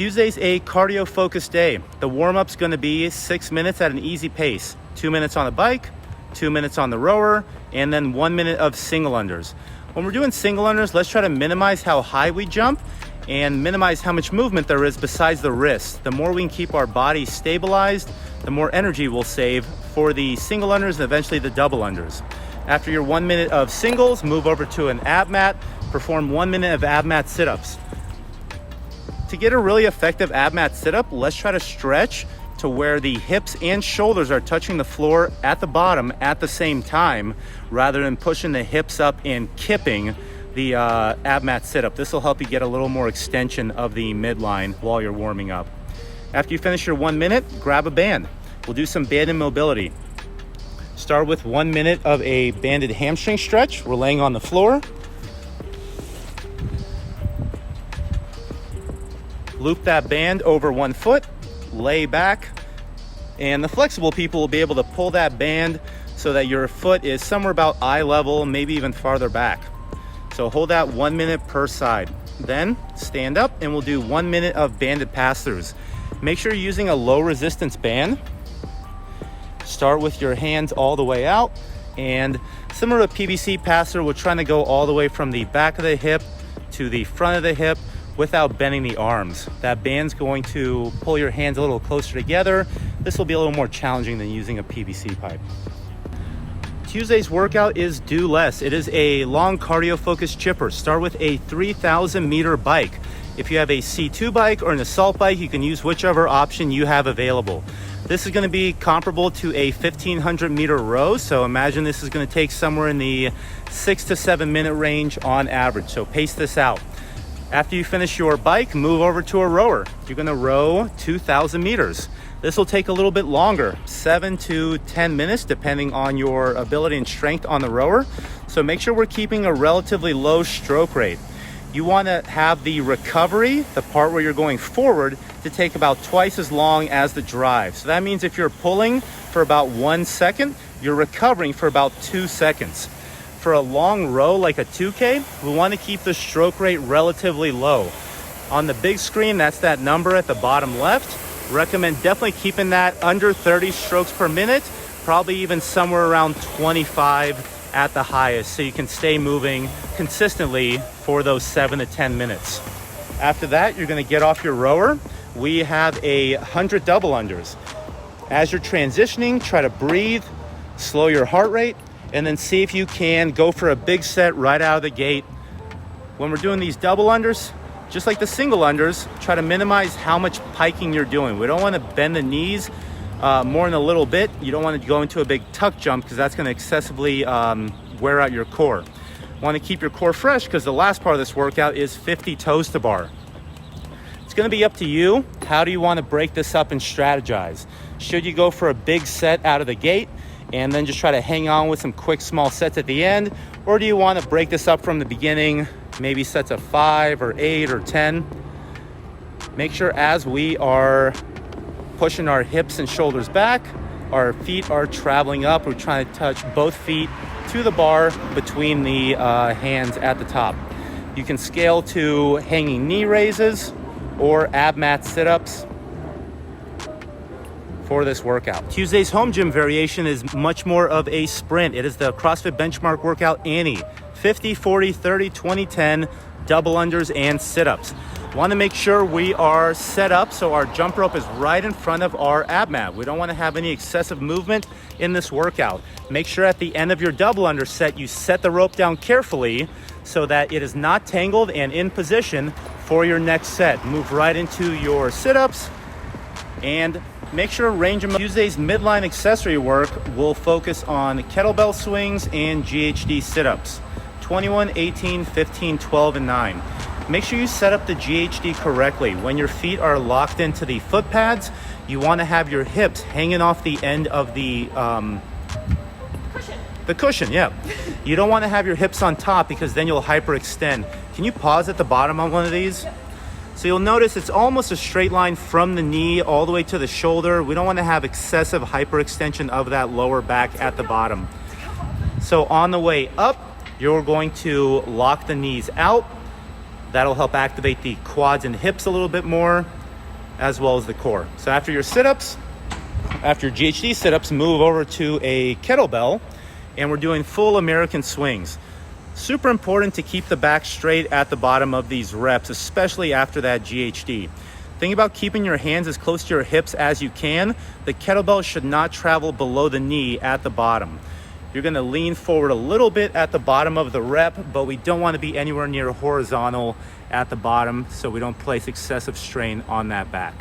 Tuesday's a cardio focused day. The warm-up's gonna be 6 minutes at an easy pace. 2 minutes on the bike, 2 minutes on the rower, and then 1 minute of single unders. When we're doing single unders, let's try to minimize how high we jump and minimize how much movement there is besides the wrist. The more we can keep our body stabilized, the more energy we'll save for the single unders and eventually the double unders. After your 1 minute of singles, move over to an ab mat, perform 1 minute of ab mat sit-ups. To get a really effective ab mat sit-up, let's try to stretch to where the hips and shoulders are touching the floor at the bottom at the same time, rather than pushing the hips up and kipping the ab mat sit-up. This will help you get a little more extension of the midline while you're warming up. After you finish your 1 minute, grab a band. We'll do some banded mobility. Start with 1 minute of a banded hamstring stretch. We're laying on the floor. Loop that band over 1 foot, lay back, and the flexible people will be able to pull that band so that your foot is somewhere about eye level, maybe even farther back. So hold that 1 minute per side. Then stand up and we'll do 1 minute of banded pass-throughs. Make sure you're using a low resistance band. Start with your hands all the way out, and similar to PVC pass-through, we're trying to go all the way from the back of the hip to the front of the hip without bending the arms. That band's going to pull your hands a little closer together. This will be a little more challenging than using a PVC pipe. Tuesday's workout is do less. It is a long cardio focused chipper. Start with a 3,000 meter bike. If you have a C2 bike or an assault bike, you can use whichever option you have available. This is going to be comparable to a 1,500 meter row. So imagine this is going to take somewhere in the 6 to 7 minute range on average. So pace this out. After you finish your bike, move over to a rower. You're gonna row 2,000 meters. This will take a little bit longer, 7 to 10 minutes, depending on your ability and strength on the rower. So make sure we're keeping a relatively low stroke rate. You wanna have the recovery, the part where you're going forward, to take about twice as long as the drive. So that means if you're pulling for about 1 second, you're recovering for about 2 seconds. For a long row like a 2K, we want to keep the stroke rate relatively low. On the big screen, that's that number at the bottom left. Recommend definitely keeping that under 30 strokes per minute, probably even somewhere around 25 at the highest, so you can stay moving consistently for those 7 to 10 minutes. After that, you're going to get off your rower. We have 100 double unders. As you're transitioning, try to breathe, slow your heart rate, and then see if you can go for a big set right out of the gate. When we're doing these double unders, just like the single unders, try to minimize how much piking you're doing. We don't want to bend the knees more than a little bit. You don't want to go into a big tuck jump because that's going to excessively wear out your core. Want to keep your core fresh because the last part of this workout is 50 toes to bar. It's going to be up to you. How do you want to break this up and strategize? Should you go for a big set out of the gate and then just try to hang on with some quick small sets at the end? Or do you want to break this up from the beginning, maybe sets of 5 or 8 or 10? Make sure as we are pushing our hips and shoulders back, our feet are traveling up. We're trying to touch both feet to the bar between the hands at the top. You can scale to hanging knee raises or ab mat sit-ups for this workout. Tuesday's home gym variation is much more of a sprint. It is the CrossFit benchmark workout Annie. 50, 40, 30, 20, 10, double unders and sit-ups. Want to make sure we are set up so our jump rope is right in front of our ab mat. We don't want to have any excessive movement in this workout. Make sure at the end of your double under set, you set the rope down carefully so that it is not tangled and in position for your next set. Move right into your sit-ups and make sure range of Tuesday's midline accessory work will focus on kettlebell swings and GHD sit-ups. 21, 18, 15, 12, and 9. Make sure you set up the GHD correctly. When your feet are locked into the foot pads, you want to have your hips hanging off the end of the cushion. The cushion, yeah. You don't want to have your hips on top because then you'll hyperextend. Can you pause at the bottom on one of these? Yep. So you'll notice it's almost a straight line from the knee all the way to the shoulder. We don't want to have excessive hyperextension of that lower back at the bottom. So on the way up, you're going to lock the knees out. That'll help activate the quads and hips a little bit more. as well as the core. So after your sit-ups, after your GHD sit-ups, move over to a kettlebell, and we're doing full American swings. Super important to keep the back straight at the bottom of these reps, especially after that GHD. Think about keeping your hands as close to your hips as you can. The kettlebell should not travel below the knee at the bottom. You're gonna lean forward a little bit at the bottom of the rep, but we don't wanna be anywhere near horizontal at the bottom so we don't place excessive strain on that back.